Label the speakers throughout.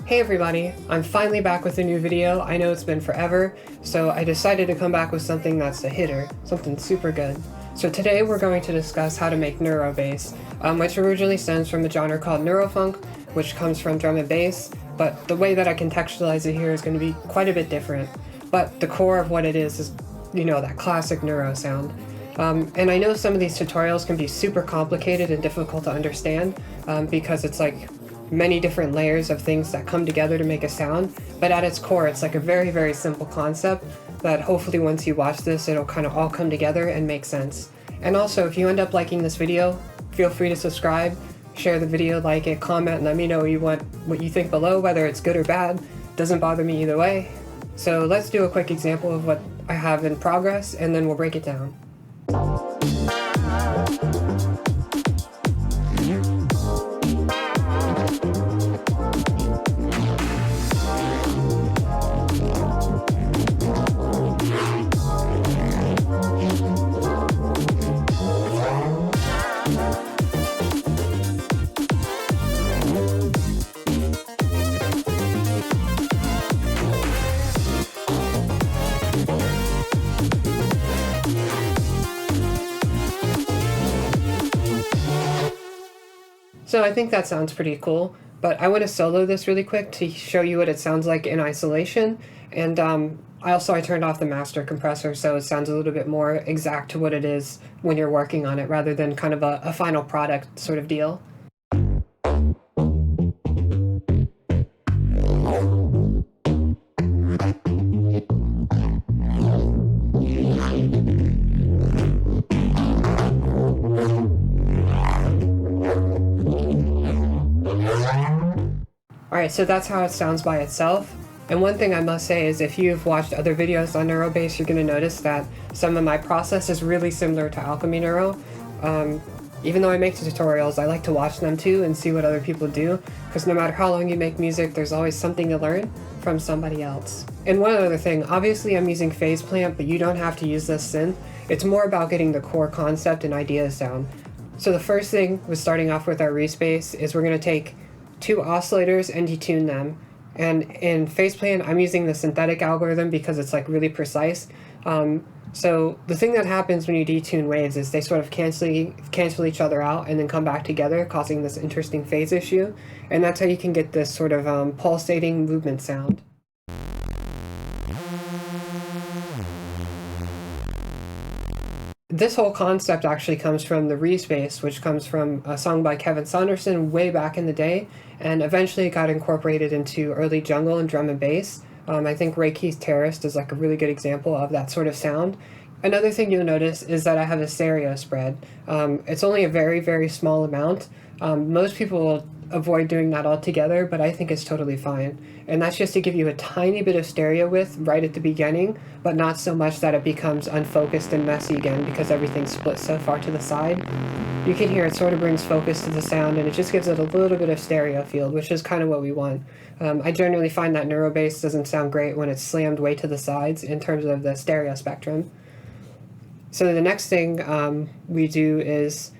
Speaker 1: Hey everybody, I'm finally back with a new video. I know it's been forever, so I decided to come back with something that's a hitter, something super good. So today we're going to discuss how to make neuro bass, which originally stems from a genre called neurofunk, which comes from drum and bass, but the way that I contextualize it here is going to be quite a bit different. But the core of what it is, you know, that classic neuro sound. And I know some of these tutorials can be super complicated and difficult to understand because it's like many different layers of things that come together to make a sound, but at its core it's like a very, very simple concept that hopefully once you watch this it'll kind of all come together and make sense. And also, if you end up liking this video, feel free to subscribe, share the video, like it, comment, and let me know what you think below, whether it's good or bad. Doesn't bother me either way. So let's do a quick example of what I have in progress and then we'll break it down. So I think that sounds pretty cool, but I want to solo this really quick to show you what it sounds like in isolation. And I turned off the master compressor so it sounds a little bit more exact to what it is when you're working on it rather than kind of a final product sort of deal. Alright, so that's how it sounds by itself. And one thing I must say is if you've watched other videos on Neuro bass, you're going to notice that some of my process is really similar to Alchemy Neuro. Even though I make tutorials, I like to watch them too and see what other people do, because no matter how long you make music, there's always something to learn from somebody else. And one other thing, obviously I'm using phase plant, but you don't have to use this synth. It's more about getting the core concept and ideas down. So the first thing with starting off with our Reese bass is we're going to take two oscillators and detune them. And in phase plant, I'm using the synthetic algorithm because it's like really precise. So the thing that happens when you detune waves is they sort of cancel each other out and then come back together, causing this interesting phase issue. And that's how you can get this sort of pulsating movement sound. This whole concept actually comes from the Reese bass, which comes from a song by Kevin Saunderson way back in the day, and eventually it got incorporated into early jungle and drum and bass. I think Ray Keith's Terrorist is like a really good example of that sort of sound. Another thing you'll notice is that I have a stereo spread. It's only a very, very small amount. Most people will avoid doing that altogether, but I think it's totally fine. And that's just to give you a tiny bit of stereo width right at the beginning, but not so much that it becomes unfocused and messy again because everything's split so far to the side. You can hear it sort of brings focus to the sound and it just gives it a little bit of stereo field, which is kind of what we want. I generally find that neuro bass doesn't sound great when it's slammed way to the sides in terms of the stereo spectrum. So the next thing we do is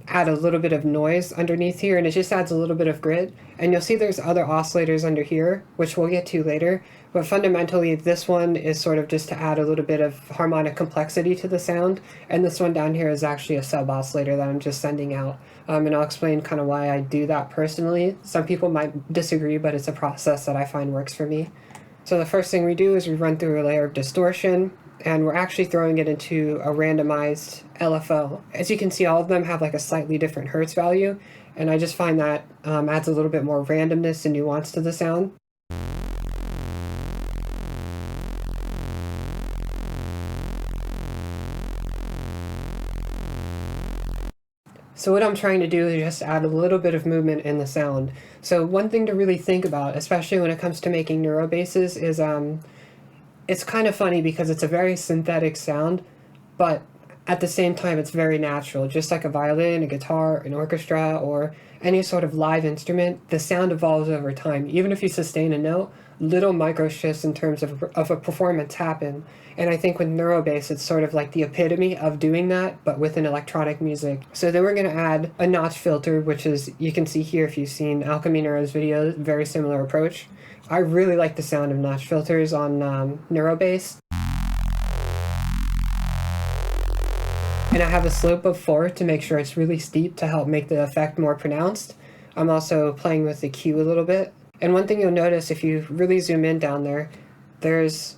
Speaker 1: add a little bit of noise underneath here, and it just adds a little bit of grit. And you'll see there's other oscillators under here, which we'll get to later, but fundamentally this one is sort of just to add a little bit of harmonic complexity to the sound, and this one down here is actually a sub-oscillator that I'm just sending out. And I'll explain kind of why I do that personally. Some people might disagree, but it's a process that I find works for me. So the first thing we do is we run through a layer of distortion, and we're actually throwing it into a randomized LFO. As you can see, all of them have like a slightly different hertz value, and I just find that adds a little bit more randomness and nuance to the sound. So what I'm trying to do is just add a little bit of movement in the sound. So one thing to really think about, especially when it comes to making neuro basses, is it's kind of funny because it's a very synthetic sound, but at the same time it's very natural. Just like a violin, a guitar, an orchestra, or any sort of live instrument, the sound evolves over time. Even if you sustain a note, little micro shifts in terms of a performance happen. And I think with Neuro bass, it's sort of like the epitome of doing that, but with an electronic music. So then we're going to add a notch filter, which is, you can see here if you've seen Alchemy Neuro's videos, very similar approach. I really like the sound of notch filters on Neuro bass. And I have a slope of 4 to make sure it's really steep to help make the effect more pronounced. I'm also playing with the Q a little bit. And one thing you'll notice if you really zoom in down there, there's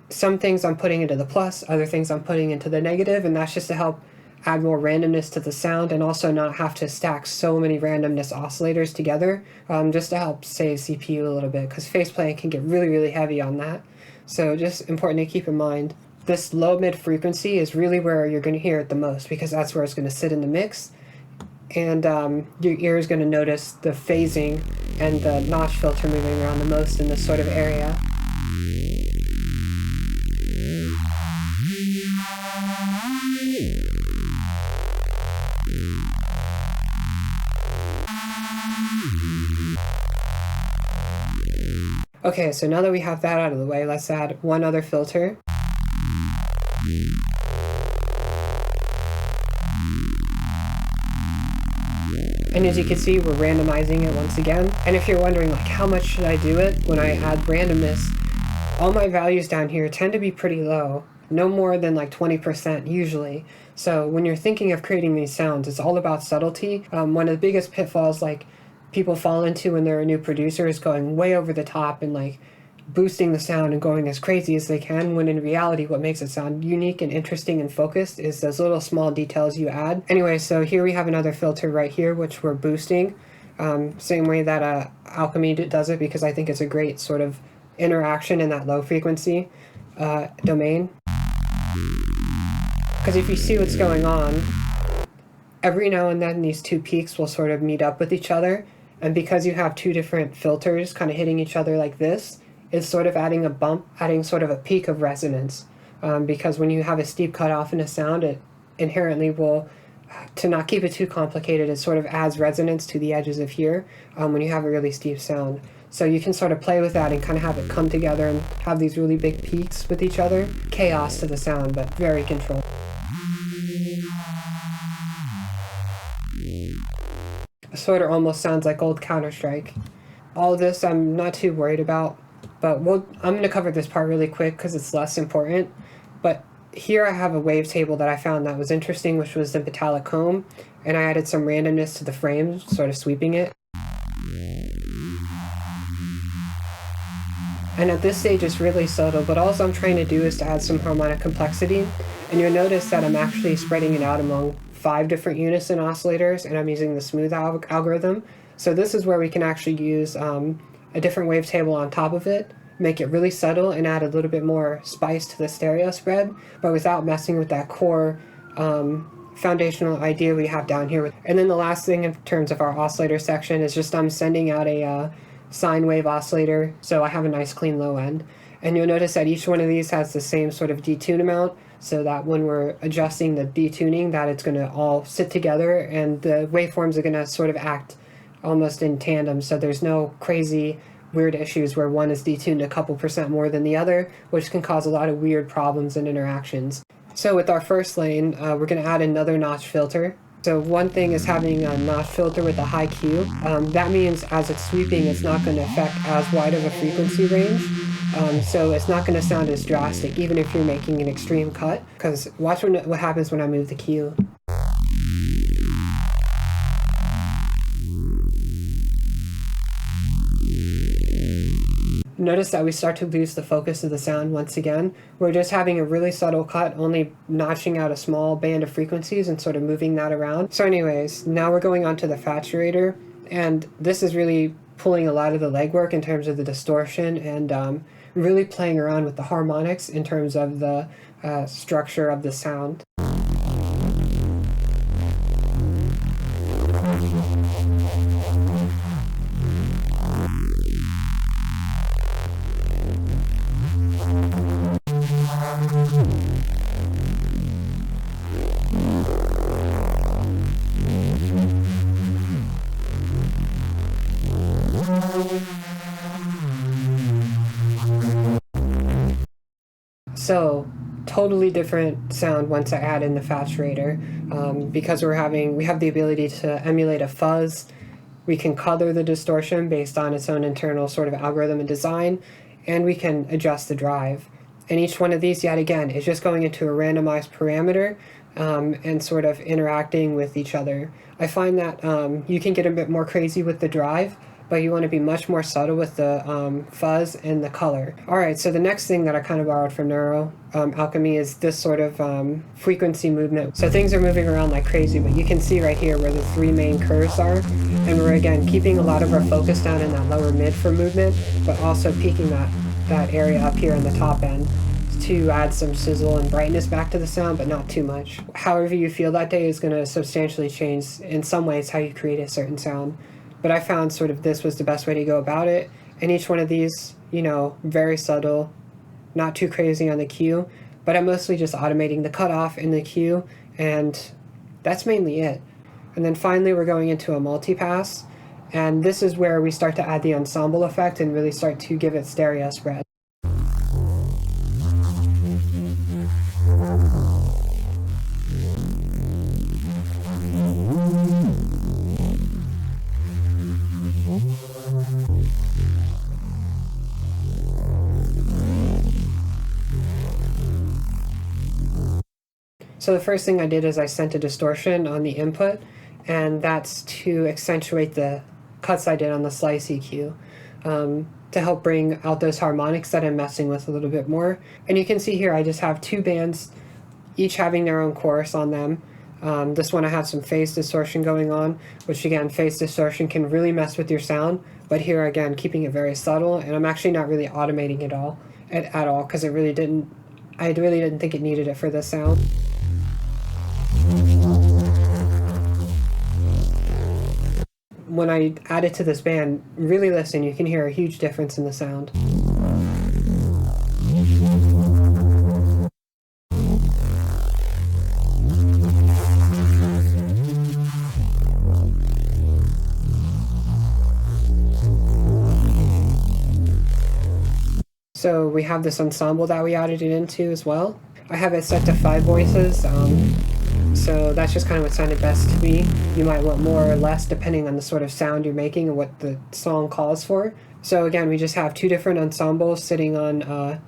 Speaker 1: some things I'm putting into the plus, other things I'm putting into the negative, and that's just to help add more randomness to the sound and also not have to stack so many randomness oscillators together, just to help save CPU a little bit, because face playing can get really, really heavy on that. So just important to keep in mind. This low mid frequency is really where you're going to hear it the most, because that's where it's going to sit in the mix. And your ear is going to notice the phasing and the notch filter moving around the most in this sort of area. Okay, so now that we have that out of the way, let's add one other filter. And as you can see, we're randomizing it once again. And if you're wondering, like, how much should I do it when I add randomness, all my values down here tend to be pretty low, no more than like 20% usually. So when you're thinking of creating these sounds, it's all about subtlety. One of the biggest pitfalls like people fall into when they're a new producer is going way over the top and like boosting the sound and going as crazy as they can, when in reality what makes it sound unique and interesting and focused is those little small details you add. Anyway, so here we have another filter right here which we're boosting, same way that Alchemy does it, because I think it's a great sort of interaction in that low frequency domain. Because if you see what's going on, every now and then these two peaks will sort of meet up with each other, and because you have two different filters kind of hitting each other like this, is sort of adding a bump, adding sort of a peak of resonance. Because when you have a steep cutoff in a sound, it inherently will, to not keep it too complicated, it sort of adds resonance to the edges of here when you have a really steep sound. So you can sort of play with that and kind of have it come together and have these really big peaks with each other. Chaos to the sound, but very controlled. It sort of almost sounds like old Counter-Strike. All of this I'm not too worried about. But I'm going to cover this part really quick because it's less important. But here I have a wavetable that I found that was interesting, which was the metallic comb. And I added some randomness to the frame, sort of sweeping it. And at this stage it's really subtle, but all I'm trying to do is to add some harmonic complexity. And you'll notice that I'm actually spreading it out among 5 different unison oscillators, and I'm using the smooth algorithm. So this is where we can actually use a different wavetable on top of it, make it really subtle and add a little bit more spice to the stereo spread, but without messing with that core foundational idea we have down here. And then the last thing in terms of our oscillator section is just I'm sending out a sine wave oscillator, so I have a nice clean low end. And you'll notice that each one of these has the same sort of detune amount, so that when we're adjusting the detuning, that it's going to all sit together and the waveforms are going to sort of act almost in tandem, so there's no crazy weird issues where one is detuned a couple % more than the other, which can cause a lot of weird problems and interactions. So with our first lane, we're going to add another notch filter. So one thing is having a notch filter with a high Q. That means as it's sweeping, it's not going to affect as wide of a frequency range. So it's not going to sound as drastic, even if you're making an extreme cut. Because watch what happens when I move the Q. Notice that we start to lose the focus of the sound once again. We're just having a really subtle cut, only notching out a small band of frequencies and sort of moving that around. So anyways, now we're going on to the Faturator, and this is really pulling a lot of the legwork in terms of the distortion and really playing around with the harmonics in terms of the structure of the sound. So totally different sound once I add in the Faturator, because we have the ability to emulate a fuzz. We can color the distortion based on its own internal sort of algorithm and design, and we can adjust the drive. And each one of these, yet again, is just going into a randomized parameter and sort of interacting with each other. I find that you can get a bit more crazy with the drive, but you want to be much more subtle with the fuzz and the color. Alright, so the next thing that I kind of borrowed from Neuro Alchemy is this sort of frequency movement. So things are moving around like crazy, but you can see right here where the three main curves are, and we're again keeping a lot of our focus down in that lower mid for movement, but also peaking that area up here in the top end to add some sizzle and brightness back to the sound, but not too much. However you feel that day is going to substantially change in some ways how you create a certain sound. But I found sort of this was the best way to go about it. And each one of these, you know, very subtle, not too crazy on the cue, but I'm mostly just automating the cutoff in the cue, and that's mainly it. And then finally we're going into a multipass, and this is where we start to add the ensemble effect and really start to give it stereo spread. So the first thing I did is I sent a distortion on the input, and that's to accentuate the cuts I did on the slice EQ, to help bring out those harmonics that I'm messing with a little bit more. And you can see here I just have two bands, each having their own chorus on them. This one I have some phase distortion going on, which again, phase distortion can really mess with your sound, but here again, keeping it very subtle, and I'm actually not really automating it at all, because I really didn't think it needed it for this sound. When I add it to this band, really listen, you can hear a huge difference in the sound. So we have this ensemble that we added it into as well. I have it set to 5 voices. So that's just kind of what sounded best to me. You might want more or less depending on the sort of sound you're making and what the song calls for. So again, we just have 2 different ensembles sitting on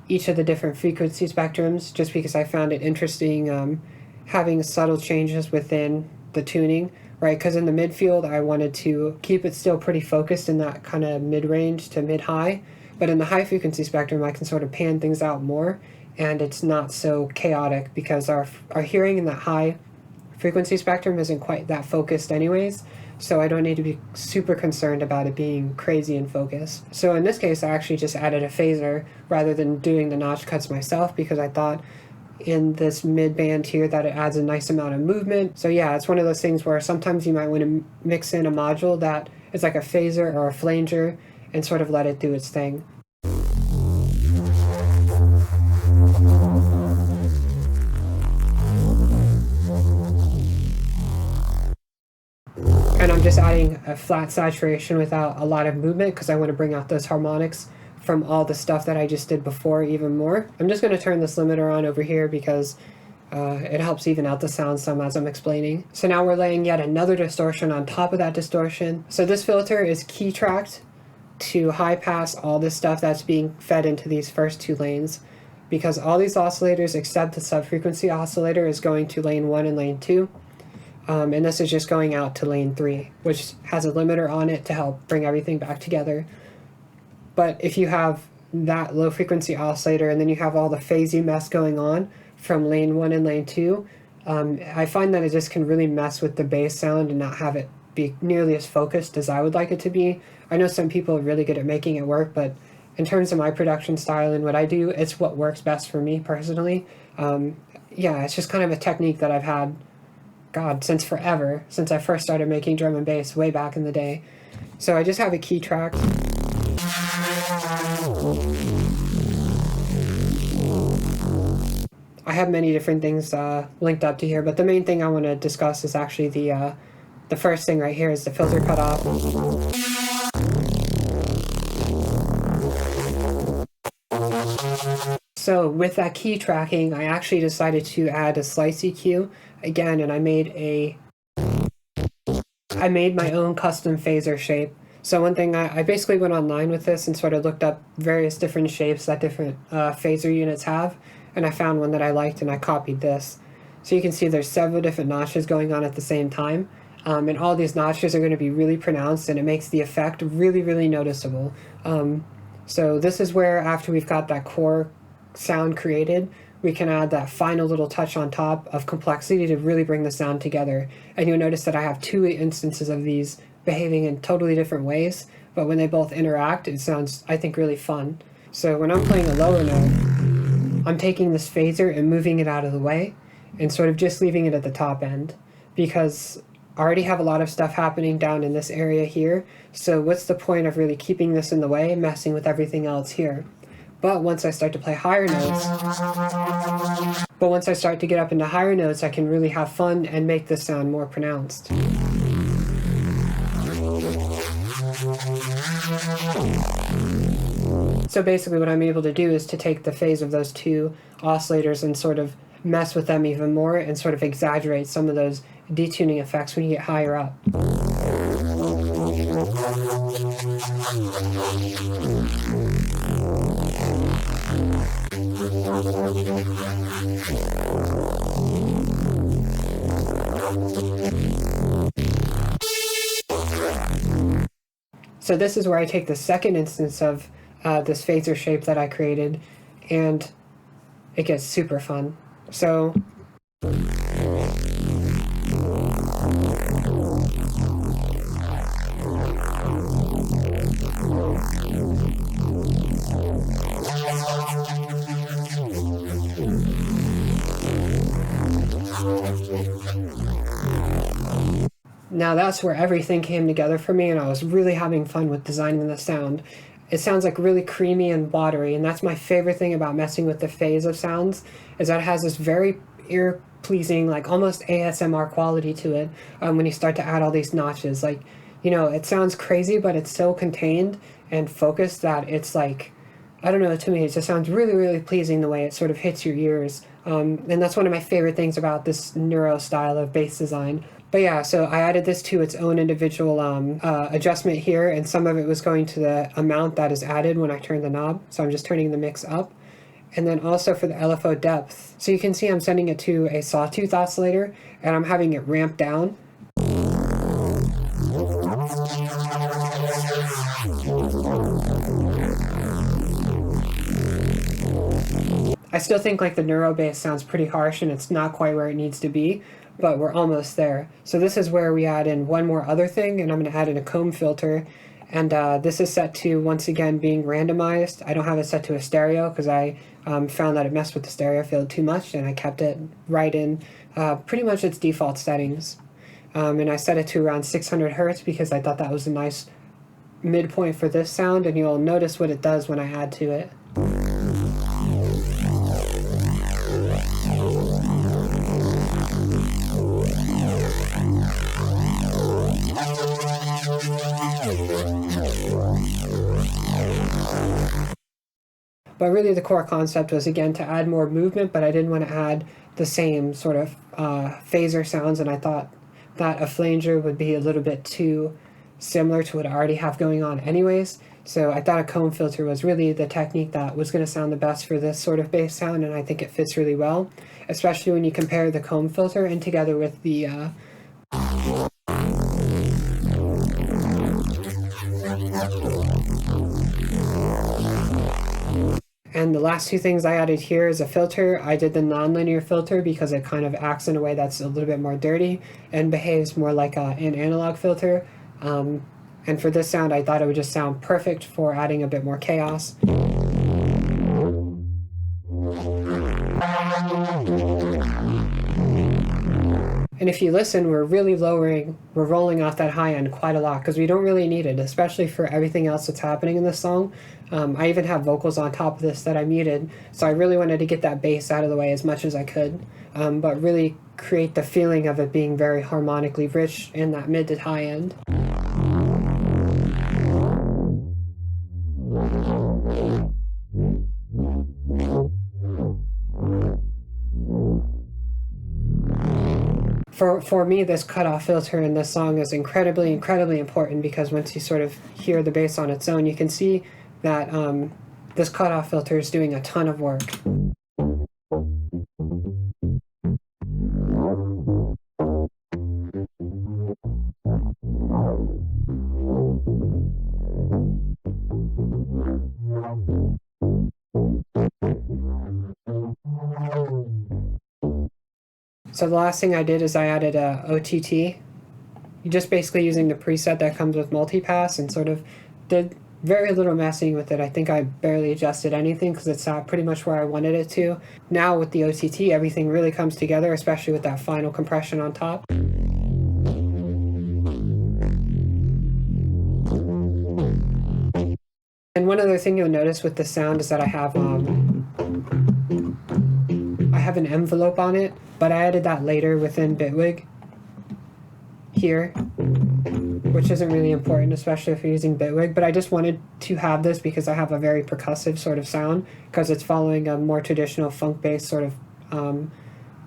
Speaker 1: each of the different frequency spectrums, just because I found it interesting having subtle changes within the tuning, right? Because in the midfield, I wanted to keep it still pretty focused in that kind of mid-range to mid-high, but in the high frequency spectrum, I can sort of pan things out more, and it's not so chaotic because our hearing in that high frequency spectrum isn't quite that focused anyways, so I don't need to be super concerned about it being crazy in focus. So in this case, I actually just added a phaser rather than doing the notch cuts myself, because I thought in this mid band here that it adds a nice amount of movement. So yeah, it's one of those things where sometimes you might want to mix in a module that is like a phaser or a flanger and sort of let it do its thing. And I'm just adding a flat saturation without a lot of movement because I want to bring out those harmonics from all the stuff that I just did before even more. I'm just going to turn this limiter on over here because it helps even out the sound some as I'm explaining. So now we're laying yet another distortion on top of that distortion. So this filter is key tracked to high pass all this stuff that's being fed into these first 2 lanes, because all these oscillators except the subfrequency oscillator is going to lane 1 and lane 2. And this is just going out to lane 3, which has a limiter on it to help bring everything back together. But if you have that low frequency oscillator and then you have all the phasey mess going on from lane 1 and lane 2, I find that it just can really mess with the bass sound and not have it be nearly as focused as I would like it to be. I know some people are really good at making it work, but in terms of my production style and what I do, it's what works best for me personally. Yeah, it's just kind of a technique that I've had, God, since forever, since I first started making drum and bass way back in the day. So I just have a key track. I have many different things linked up to here, but the main thing I want to discuss is actually the first thing right here is the filter cutoff. So with that key tracking, I actually decided to add a slice EQ again, and I made my own custom phaser shape. So one thing, I basically went online with this and sort of looked up various different shapes that different phaser units have, and I found one that I liked and I copied this. So you can see there's several different notches going on at the same time, and all these notches are going to be really pronounced, and it makes the effect really, really noticeable. So this is where, after we've got that core sound created, we can add that final little touch on top of complexity to really bring the sound together. And you'll notice that I have two instances of these behaving in totally different ways, but when they both interact, it sounds, I think, really fun. So when I'm playing a lower note, I'm taking this phaser and moving it out of the way and sort of just leaving it at the top end, because I already have a lot of stuff happening down in this area here, so what's the point of really keeping this in the way, messing with everything else here? But once I start to play higher notes, to get up into higher notes, I can really have fun and make this sound more pronounced. So basically what I'm able to do is to take the phase of those two oscillators and sort of mess with them even more and sort of exaggerate some of those detuning effects when you get higher up. So this is where I take the second instance of this phaser shape that I created, and it gets super fun. So now that's where everything came together for me, and I was really having fun with designing the sound. It sounds like really creamy and watery, and that's my favorite thing about messing with the phase of sounds, is that it has this very ear-pleasing, like almost ASMR quality to it when you start to add all these notches. Like, you know, it sounds crazy, but it's so contained and focused that it's like, I don't know, to me it just sounds really, really pleasing the way it sort of hits your ears. And that's one of my favorite things about this Neuro style of bass design. But yeah, so I added this to its own individual adjustment here, and some of it was going to the amount that is added when I turn the knob. So I'm just turning the mix up. And then also for the LFO depth. So you can see I'm sending it to a sawtooth oscillator, and I'm having it ramp down. I still think like the Neuro bass sounds pretty harsh and it's not quite where it needs to be, but we're almost there. So this is where we add in one more other thing, and I'm going to add in a comb filter. And this is set to, once again, being randomized. I don't have it set to a stereo because I found that it messed with the stereo field too much, and I kept it right in pretty much its default settings. And I set it to around 600 hertz because I thought that was a nice midpoint for this sound, and you'll notice what it does when I add to it. But really the core concept was, again, to add more movement, but I didn't want to add the same sort of phaser sounds, and I thought that a flanger would be a little bit too similar to what I already have going on anyways. So I thought a comb filter was really the technique that was going to sound the best for this sort of bass sound, and I think it fits really well, especially when you compare the comb filter and together with the and the last two things I added here is a filter. I did the nonlinear filter because it kind of acts in a way that's a little bit more dirty and behaves more like an analog filter. And for this sound, I thought it would just sound perfect for adding a bit more chaos. And if you listen, we're rolling off that high end quite a lot because we don't really need it, especially for everything else that's happening in this song. I even have vocals on top of this that I muted, so I really wanted to get that bass out of the way as much as I could, but really create the feeling of it being very harmonically rich in that mid to high end. for me, this cutoff filter in this song is incredibly important, because once you sort of hear the bass on its own, you can see that this cutoff filter is doing a ton of work. So the last thing I did is I added a OTT. Just basically using the preset that comes with Multipass, and sort of did very little messing with it. I think I barely adjusted anything because it's pretty much where I wanted it to. Now with the OTT, everything really comes together, especially with that final compression on top. And one other thing you'll notice with the sound is that I have an envelope on it, but I added that later within Bitwig here, which isn't really important, especially if you're using Bitwig, but I just wanted to have this because I have a very percussive sort of sound, because it's following a more traditional funk-based sort of,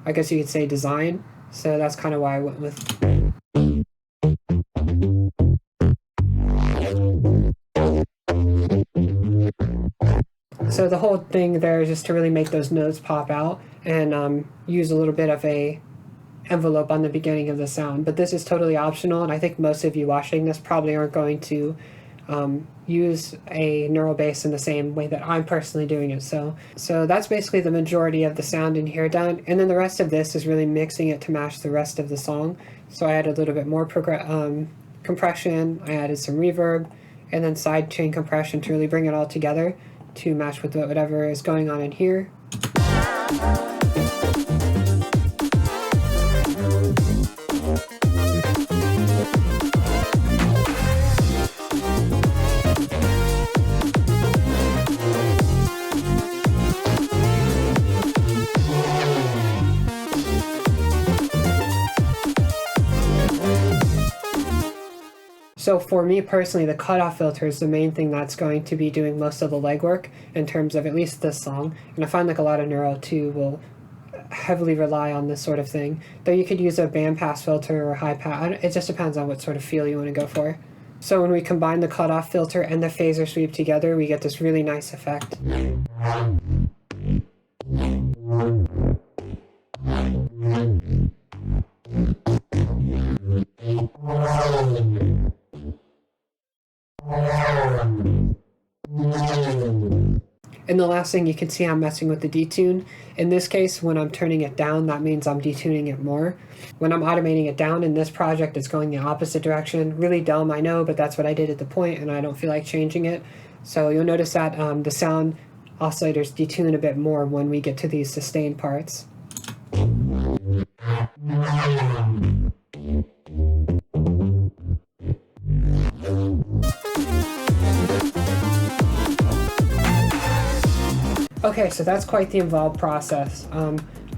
Speaker 1: I guess you could say, design. So that's kind of why I went with. So the whole thing there is just to really make those notes pop out, and use a little bit of a envelope on the beginning of the sound. But this is totally optional, and I think most of you watching this probably aren't going to use a Neuro bass in the same way that I'm personally doing it. So that's basically the majority of the sound in here done, and then the rest of this is really mixing it to match the rest of the song. So I added a little bit more compression, I added some reverb, and then sidechain compression to really bring it all together to match with whatever is going on in here. So for me personally, the cutoff filter is the main thing that's going to be doing most of the legwork in terms of at least this song. And I find like a lot of Neuro too will heavily rely on this sort of thing. Though you could use a bandpass filter or high pass. It just depends on what sort of feel you want to go for. So when we combine the cutoff filter and the phaser sweep together, we get this really nice effect. And the last thing, you can see I'm messing with the detune. In this case, when I'm turning it down, that means I'm detuning it more. When I'm automating it down in this project, it's going the opposite direction. Really dumb, I know, but that's what I did at the point, and I don't feel like changing it. So you'll notice that the sound oscillators detune a bit more when we get to these sustained parts. Okay, so that's quite the involved process,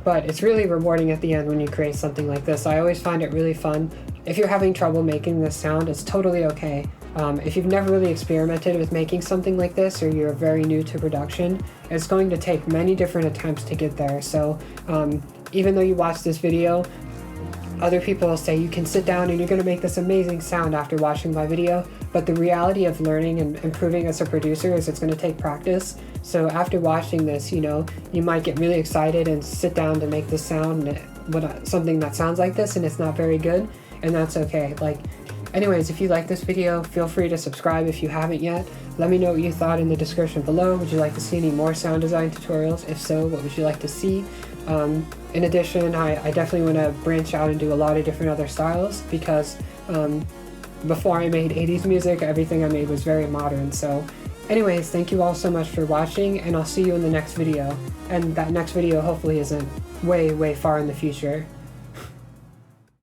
Speaker 1: but it's really rewarding at the end when you create something like this. I always find it really fun. If you're having trouble making this sound, it's totally okay. If you've never really experimented with making something like this, or you're very new to production, it's going to take many different attempts to get there. So even though you watch this video, other people will say you can sit down and you're going to make this amazing sound after watching my video, but the reality of learning and improving as a producer is it's going to take practice. So after watching this, you know, you might get really excited and sit down to make this sound, something that sounds like this, and it's not very good, and that's okay. Anyways, if you like this video, feel free to subscribe if you haven't yet. Let me know what you thought in the description below. Would you like to see any more sound design tutorials? If so, what would you like to see? In addition, I definitely want to branch out and do a lot of different other styles, because before I made 80s music, everything I made was very modern. So anyways, thank you all so much for watching, and I'll see you in the next video. And that next video hopefully isn't way far in the future.